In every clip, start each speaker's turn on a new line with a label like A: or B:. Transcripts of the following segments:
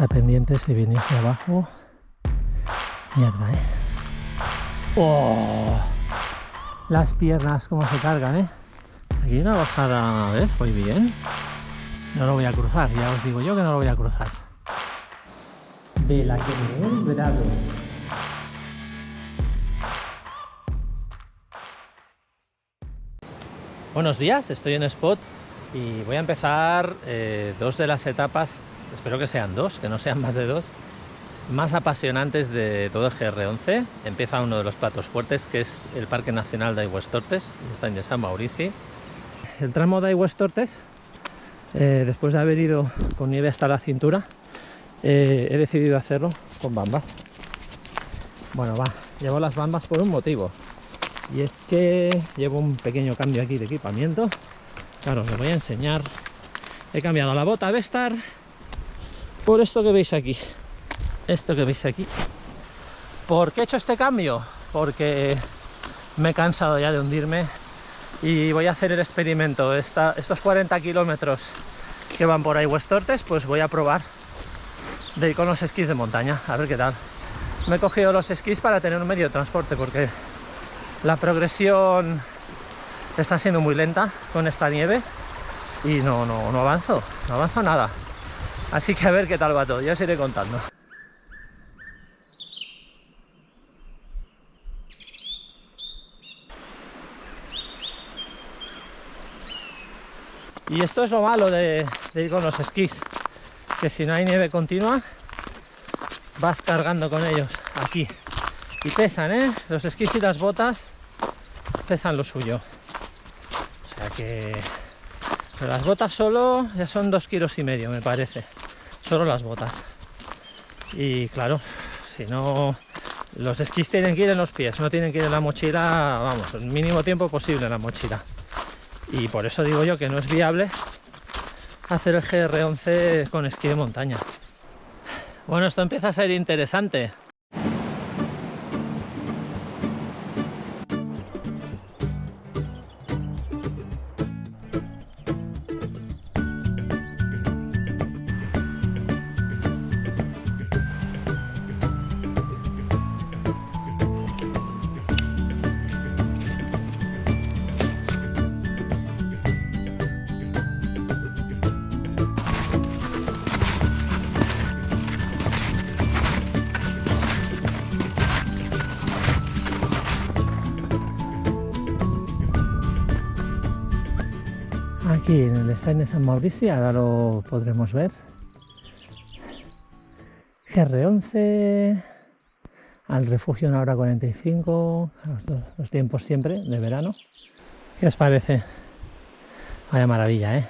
A: esta pendiente se viene hacia abajo. Mierda, ¡Oh! Las piernas como se cargan, Aquí una bajada, a ver, voy bien. No lo voy a cruzar, ya os digo yo que no lo voy a cruzar. De la que me he librado. Buenos días, estoy en Spot y voy a empezar dos de las etapas, espero que sean dos, que no sean más de dos, más apasionantes de todo el GR11. Empieza uno de los platos fuertes, que es el Parque Nacional d'Aigües-Tortes, está en Sant Maurici. El tramo de Aigües-Tortes, después de haber ido con nieve hasta la cintura, he decidido hacerlo con bambas. Bueno, llevo las bambas por un motivo, y es que llevo un pequeño cambio aquí de equipamiento. Claro, os lo voy a enseñar. He cambiado la bota Vestar por esto que veis aquí. ¿Por qué he hecho este cambio? Porque me he cansado ya de hundirme y voy a hacer el experimento. Estos 40 kilómetros que van por Aigües-Tortes, pues voy a probar de ir con los esquís de montaña, a ver qué tal. Me he cogido los esquís para tener un medio de transporte, porque la progresión está siendo muy lenta con esta nieve y no avanzo nada. Así que a ver qué tal va todo, ya os iré contando. Y esto es lo malo de ir con los esquís, que si no hay nieve continua vas cargando con ellos aquí y pesan, los esquís y las botas pesan lo suyo. O sea que pero las botas solo ya son 2,5 kilos, me parece, solo las botas. Y claro, si no, los esquís tienen que ir en los pies, no tienen que ir en la mochila, vamos, el mínimo tiempo posible en la mochila. Y por eso digo yo que no es viable hacer el GR11 con esquí de montaña. Bueno, esto empieza a ser interesante. Aquí en el stand de Sant Maurici, ahora lo podremos ver. GR11 al refugio 1:45, los tiempos siempre de verano. ¿Qué os parece? Vaya maravilla,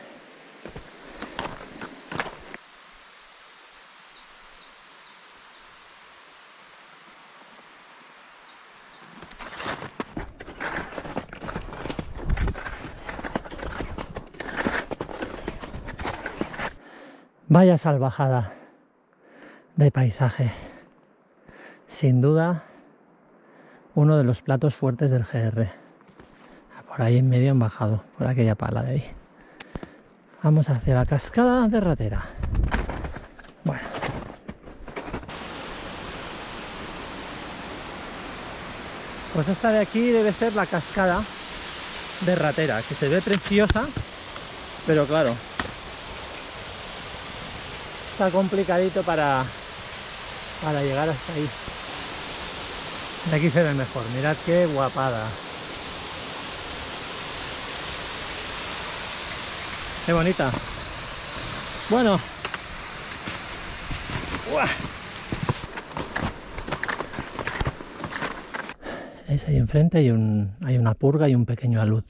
A: Vaya salvajada de paisaje. Sin duda, uno de los platos fuertes del GR. Por ahí en medio han bajado, por aquella pala de ahí. Vamos hacia la cascada de Ratera. Bueno. Pues esta de aquí debe ser la cascada de Ratera, que se ve preciosa, pero claro, está complicadito para llegar hasta ahí. De aquí se ve mejor, mirad qué guapada. Qué bonita. Bueno. ¡Uah! ¿Veis? Ahí enfrente hay una purga y un pequeño alud.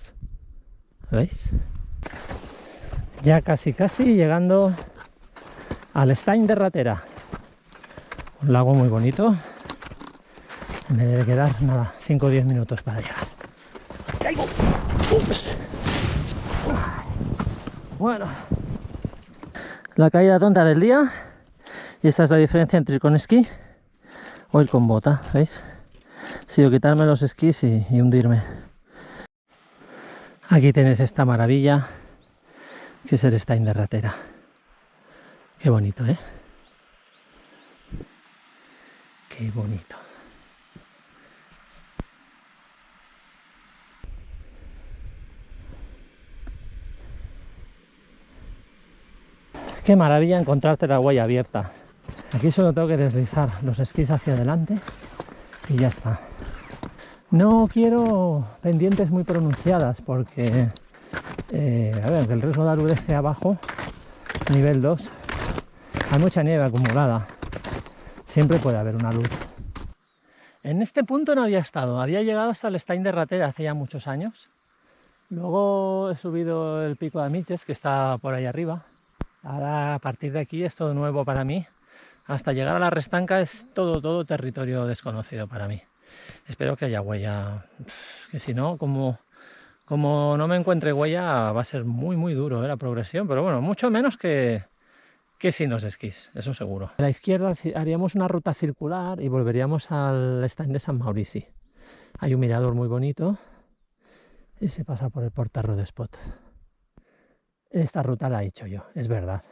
A: ¿Veis? Ya casi llegando al Estany de Ratera. Un lago muy bonito. Me debe quedar nada, 5 o 10 minutos para llegar. ¡Caigo! ¡Ups! Bueno, la caída tonta del día. Y esta es la diferencia entre ir con esquí o ir con bota, ¿veis? Ha sido quitarme los esquís y hundirme. Aquí tenéis esta maravilla que es el Estany de Ratera. Qué bonito, ¿eh? Qué bonito. Qué maravilla encontrarte la huella abierta. Aquí solo tengo que deslizar los esquís hacia adelante y ya está. No quiero pendientes muy pronunciadas porque, a ver, que el riesgo de aludes sea bajo, nivel 2, hay mucha nieve acumulada. Siempre puede haber una luz. En este punto no había estado, había llegado hasta el Stein de Ratera hace ya muchos años. Luego he subido el pico de Amiches, que está por ahí arriba. Ahora a partir de aquí es todo nuevo para mí. Hasta llegar a la Restanca es todo territorio desconocido para mí. Espero que haya huella, que si no, como no me encuentre huella, va a ser muy duro la progresión, pero bueno, mucho menos que sin los esquís, eso seguro. A la izquierda haríamos una ruta circular y volveríamos al stand de San Maurici. Hay un mirador muy bonito y se pasa por el Portarro de Espot. Esta ruta la he hecho yo, es verdad.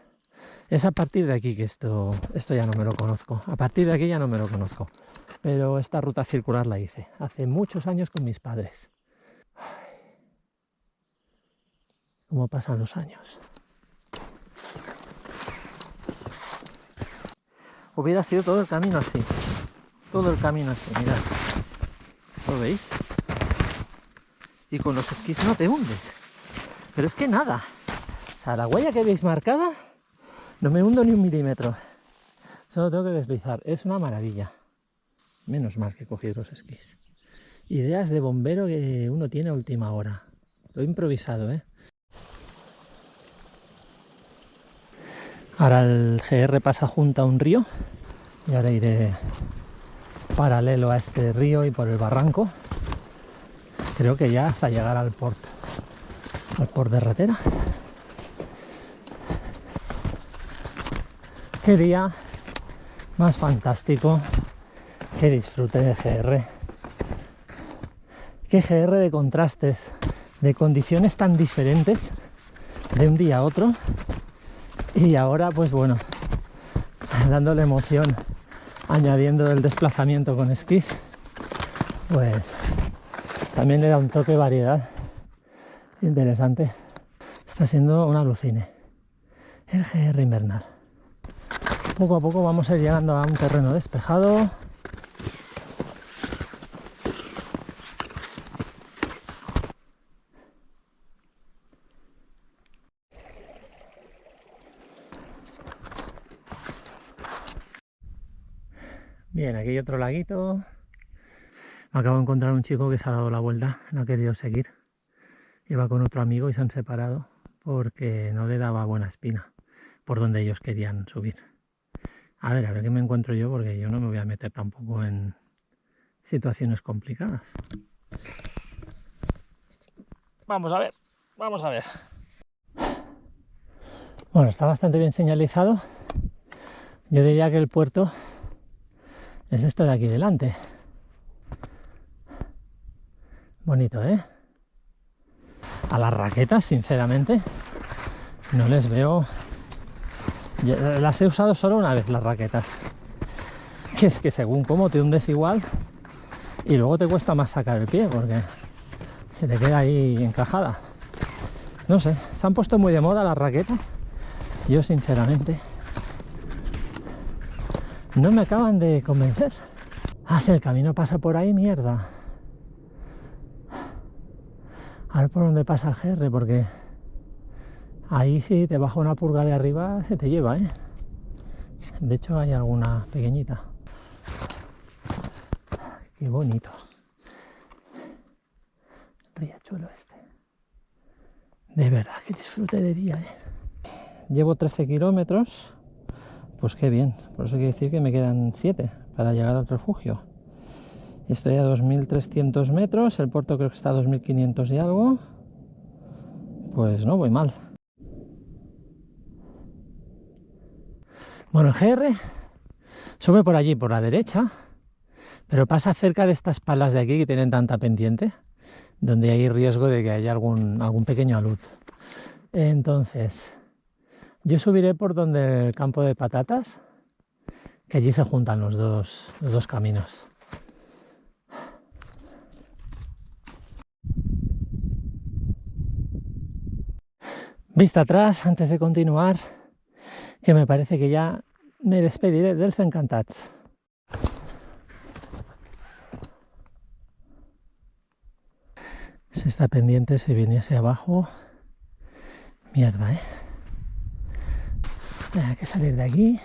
A: Es a partir de aquí que esto ya no me lo conozco. A partir de aquí ya no me lo conozco. Pero esta ruta circular la hice hace muchos años con mis padres. Ay, cómo pasan los años. Hubiera sido todo el camino así. Todo el camino así, mirad. ¿Lo veis? Y con los esquís no te hundes. Pero es que nada. O sea, la huella que veis marcada, no me hundo ni un milímetro. Solo tengo que deslizar. Es una maravilla. Menos mal que he cogido los esquís. Ideas de bombero que uno tiene a última hora. Lo he improvisado, ¿eh? Ahora el GR pasa junto a un río. Y ahora iré paralelo a este río y por el barranco. Creo que ya hasta llegar al port de Ratera. Qué día más fantástico. Qué disfrute de GR. Qué GR de contrastes, de condiciones tan diferentes de un día a otro. Y ahora, pues bueno, dándole emoción, añadiendo el desplazamiento con esquís, pues también le da un toque de variedad interesante. Está siendo un alucine el GR invernal. Poco a poco vamos a ir llegando a un terreno despejado. Bien, aquí hay otro laguito. Acabo de encontrar un chico que se ha dado la vuelta, no ha querido seguir. Iba con otro amigo y se han separado porque no le daba buena espina por donde ellos querían subir. A ver qué me encuentro yo, porque yo no me voy a meter tampoco en situaciones complicadas. Vamos a ver. Bueno, está bastante bien señalizado. Yo diría que el puerto es esto de aquí delante. Bonito, ¿eh? A las raquetas, sinceramente, no les veo. Las he usado solo una vez, las raquetas. Que es que según cómo te hundes igual y luego te cuesta más sacar el pie porque se te queda ahí encajada. No sé, se han puesto muy de moda las raquetas. Yo sinceramente no me acaban de convencer. Ah, si el camino pasa por ahí, mierda. A ver por dónde pasa el GR, porque ahí si te baja una purga de arriba se te lleva, ¿eh? De hecho hay alguna pequeñita. Qué bonito. Riachuelo este. De verdad que disfrute de día, ¿eh? Llevo 13 kilómetros. Pues qué bien. Por eso quiere decir que me quedan 7 para llegar al refugio. Estoy a 2.300 metros. El puerto creo que está a 2.500 y algo. Pues no voy mal. Bueno, el GR sube por allí, por la derecha, pero pasa cerca de estas palas de aquí que tienen tanta pendiente, donde hay riesgo de que haya algún pequeño alud. Entonces, yo subiré por donde el campo de patatas, que allí se juntan los dos caminos. Vista atrás antes de continuar, que me parece que ya me despediré dels Encantats. Si esta pendiente se viniese abajo, mierda, hay que salir de aquí.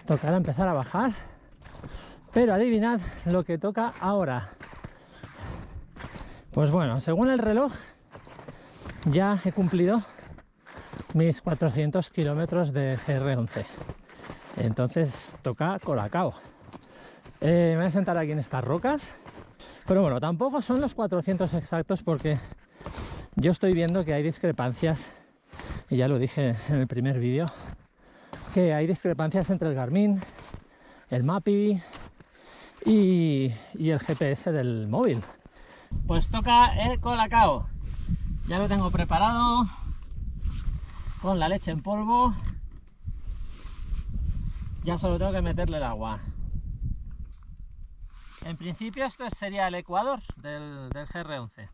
A: Tocará empezar a bajar, pero adivinad lo que toca ahora. Pues bueno, según el reloj ya he cumplido mis 400 kilómetros de GR11, entonces toca Colacao. Me voy a sentar aquí en estas rocas, pero bueno, tampoco son los 400 exactos, porque yo estoy viendo que hay discrepancias, y ya lo dije en el primer vídeo, que hay discrepancias entre el Garmin, el Mappy y el GPS del móvil. Pues toca el Colacao. Ya lo tengo preparado con la leche en polvo. Ya solo tengo que meterle el agua. En principio esto sería el ecuador del GR11.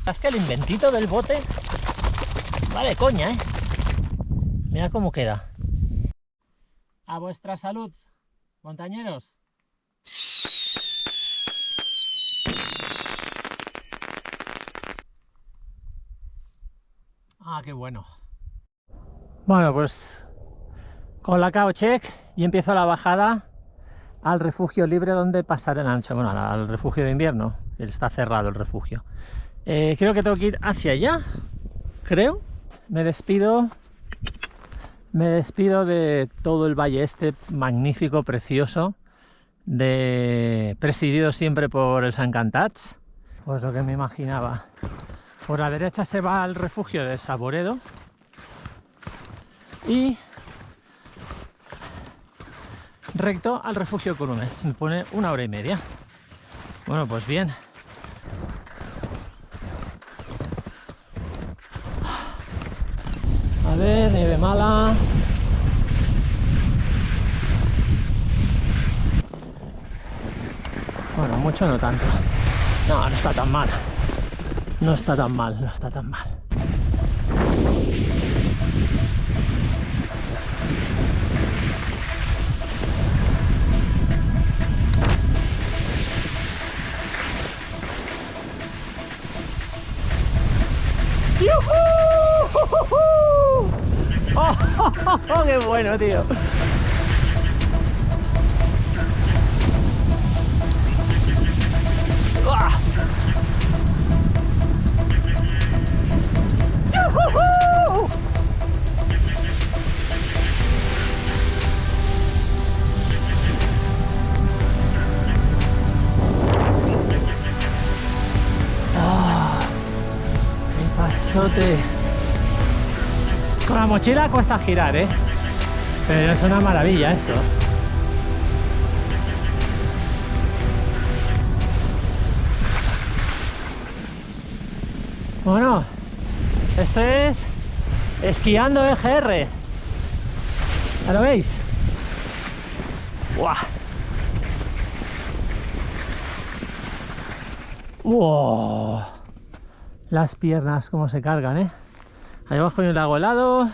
A: Es que el inventito del bote vale coña, Mira cómo queda. A vuestra salud, montañeros. Ah, qué bueno. Bueno, pues Colacao check, y empiezo la bajada al refugio libre donde pasaré la noche. Bueno, al refugio de invierno, que está cerrado el refugio. Creo que tengo que ir hacia allá, creo. Me despido de todo el valle este magnífico, precioso, presidido siempre por els Encantats. Pues lo que me imaginaba. Por la derecha se va al refugio de Saboredo y recto al refugio Columes. Me pone 1 hora y media. Bueno, pues bien. A ver, nieve mala. Bueno, mucho no tanto. No, no está tan mal. No está tan mal, no está tan mal. ¡Oh, qué bueno, tío! ¡Uah! ¡Yujú! ¡Ah! ¡Qué pasote! Con la mochila cuesta girar, pero es una maravilla esto. Bueno, esto es esquiando en GR. ¿Ya lo veis? ¡Guau! ¡Wow! Las piernas cómo se cargan, Ahí abajo hay un lago helado.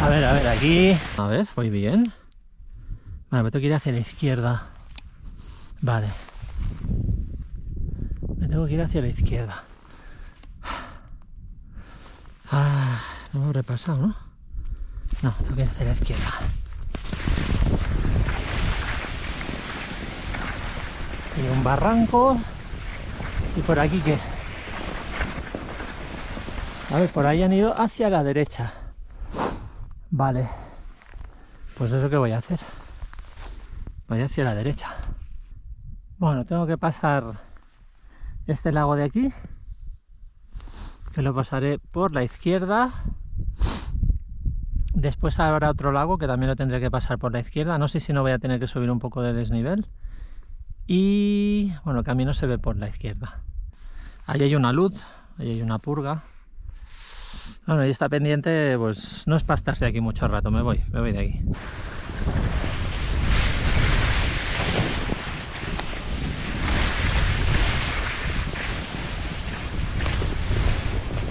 A: A ver, aquí. A ver, voy bien. Vale, me tengo que ir hacia la izquierda. Vale. Me tengo que ir hacia la izquierda. Ah, no me habré pasado, ¿no? No, tengo que ir hacia la izquierda. Y un barranco. ¿Y por aquí qué? A ver, por ahí han ido hacia la derecha. Vale. Pues eso que voy a hacer. Voy hacia la derecha. Bueno, tengo que pasar este lago de aquí, que lo pasaré por la izquierda. Después habrá otro lago que también lo tendré que pasar por la izquierda. No sé si no voy a tener que subir un poco de desnivel. Y bueno, el camino se ve por la izquierda. Ahí hay una luz, ahí hay una purga. Bueno, y está pendiente, pues no es para estarse aquí mucho rato. Me voy de aquí.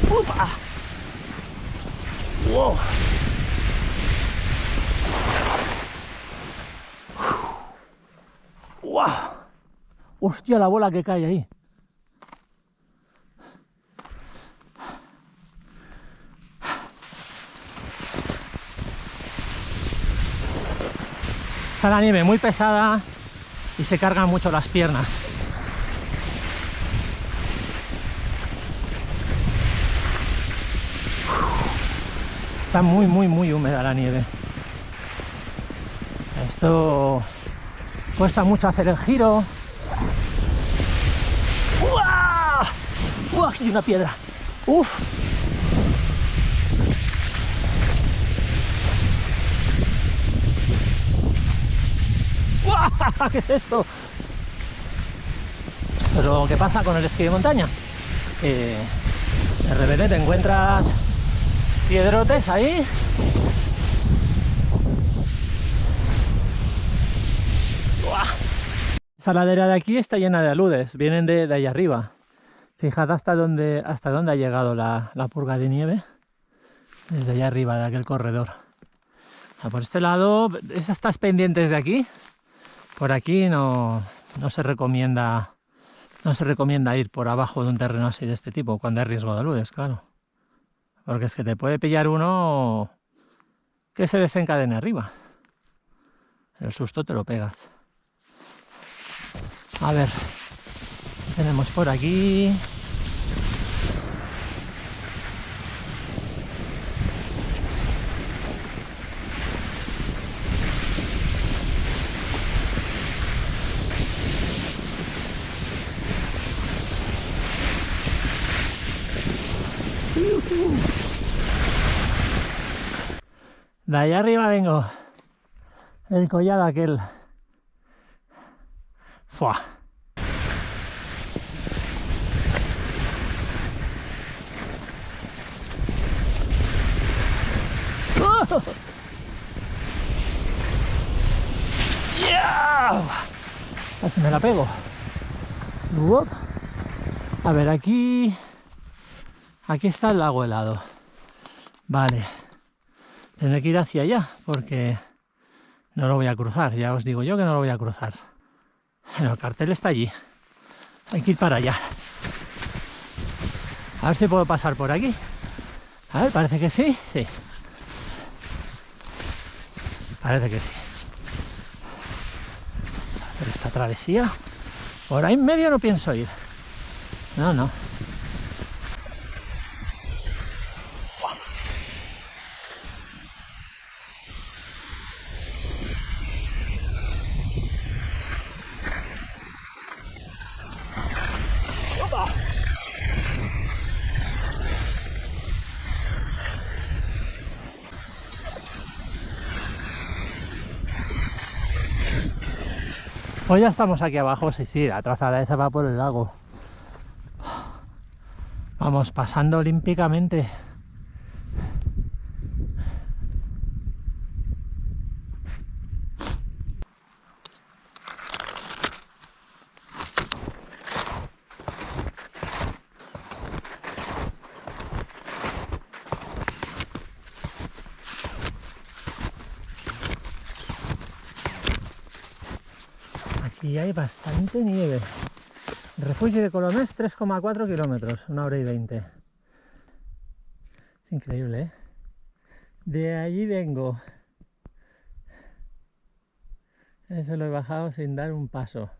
A: ¡Upa! ¡Wow! ¡Wow! ¡Hostia, la bola que cae ahí! Está la nieve muy pesada y se cargan mucho las piernas. Está muy húmeda la nieve. Esto cuesta mucho hacer el giro. ¡Uah! ¡Uah! Aquí hay una piedra. ¡Uf! ¡Uah! ¿Qué es esto? Pero ¿qué pasa con el esquí de montaña? De repente te encuentras piedrotes ahí. ¡Uah! Esta ladera de aquí está llena de aludes, vienen de ahí arriba. Fijad hasta dónde ha llegado la purga de nieve, desde allá arriba de aquel corredor. Por este lado, estas pendientes de aquí, por aquí no se recomienda ir por abajo de un terreno así de este tipo, cuando hay riesgo de aludes, claro. Porque es que te puede pillar uno que se desencadene arriba. El susto te lo pegas. A ver, tenemos por aquí. De allá arriba vengo. El collado aquel. ¡Fua! ¡Oh! ¡Yeah! Casi me la pego. ¡Uop! A ver, aquí está el lago helado. Vale. Tendré que ir hacia allá porque no lo voy a cruzar. Ya os digo yo que no lo voy a cruzar. Bueno, el cartel está allí. Hay que ir para allá. A ver si puedo pasar por aquí. A ver, parece que sí. Sí. Parece que sí. Hacer esta travesía. Por ahí en medio no pienso ir. No. Pues ya estamos aquí abajo, sí, la trazada esa va por el lago. Vamos pasando olímpicamente. Aquí hay bastante nieve. Refugio de Colomés, 3,4 kilómetros, 1 hora y 20. Es increíble, ¿eh? De allí vengo. Eso lo he bajado sin dar un paso.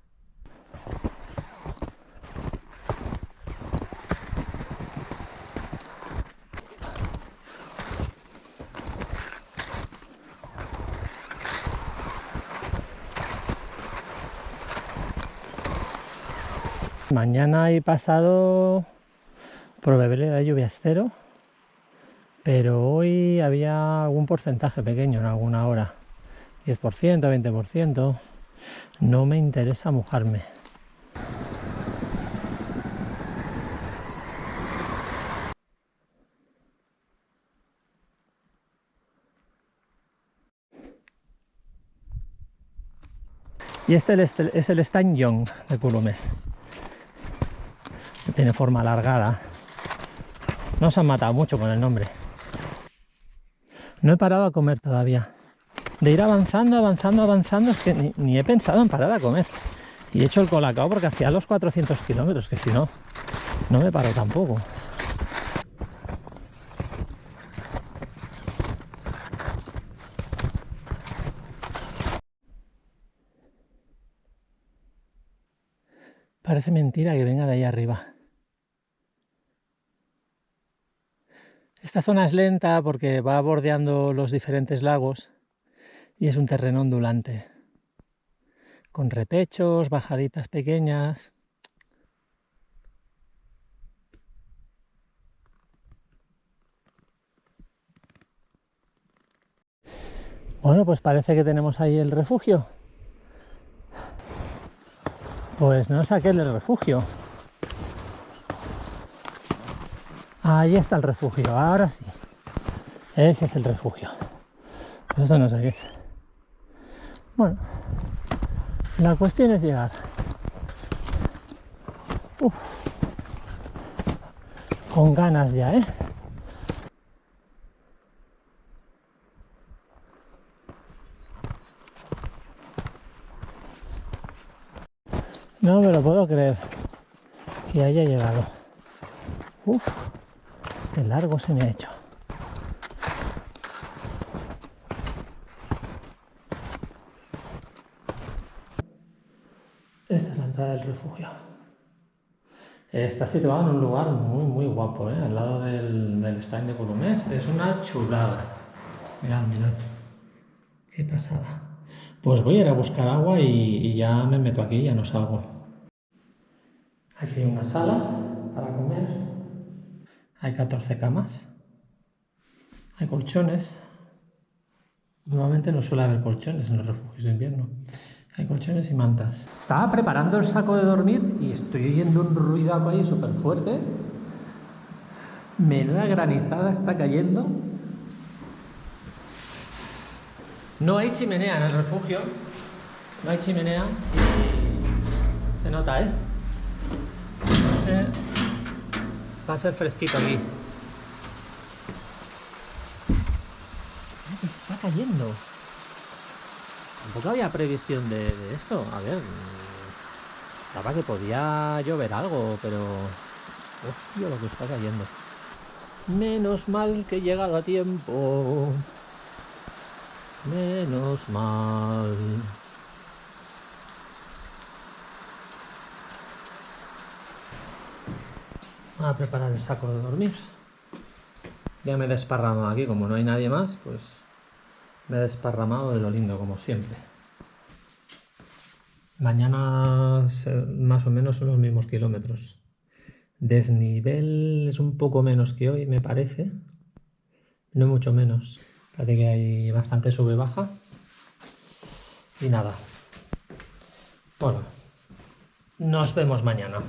A: Mañana y pasado probabilidad de lluvia es 0, pero hoy había algún porcentaje pequeño en alguna hora, 10%, 20%. No me interesa mojarme. Y este es el Stand Young de Colomés. Tiene forma alargada. No se han matado mucho con el nombre. No he parado a comer todavía. De ir avanzando, es que ni he pensado en parar a comer. Y he hecho el colacao porque hacía los 400 kilómetros, que si no, no me paro tampoco. Parece mentira que venga de ahí arriba. Esta zona es lenta porque va bordeando los diferentes lagos y es un terreno ondulante, con repechos, bajaditas pequeñas. Bueno, pues parece que tenemos ahí el refugio. Pues no es aquel el refugio. Ahí está el refugio, ahora sí. Ese es el refugio. Pero esto no sé qué es. Bueno, la cuestión es llegar. Uf, con ganas ya, ¿eh? No me lo puedo creer que haya llegado. Uf, qué largo se me ha hecho. Esta es la entrada del refugio. Está situado en un lugar muy guapo, ¿eh? Al lado del stand de Colomés. Es una chulada. Mirad, mirad. Qué pasada. Pues voy a ir a buscar agua y ya me meto aquí, ya no salgo. Aquí hay una sala para comer. Hay 14 camas. Hay colchones. Normalmente no suele haber colchones en los refugios de invierno. Hay colchones y mantas. Estaba preparando el saco de dormir y estoy oyendo un ruidaco ahí súper fuerte. Menuda granizada está cayendo. No hay chimenea en el refugio. No hay chimenea y se nota, ¿eh? De noche va a hacer fresquito aquí. Está cayendo. Tampoco había previsión de esto. A ver, estaba que podía llover algo, pero... hostia, lo que está cayendo. Menos mal que he llegado a tiempo. Menos mal. Voy a preparar el saco de dormir. Ya me he desparramado aquí, como no hay nadie más, pues me he desparramado de lo lindo, como siempre. Mañana más o menos son los mismos kilómetros. Desnivel es un poco menos que hoy, me parece. No mucho menos. Parece que hay bastante sube-baja. Y nada. Bueno, nos vemos mañana.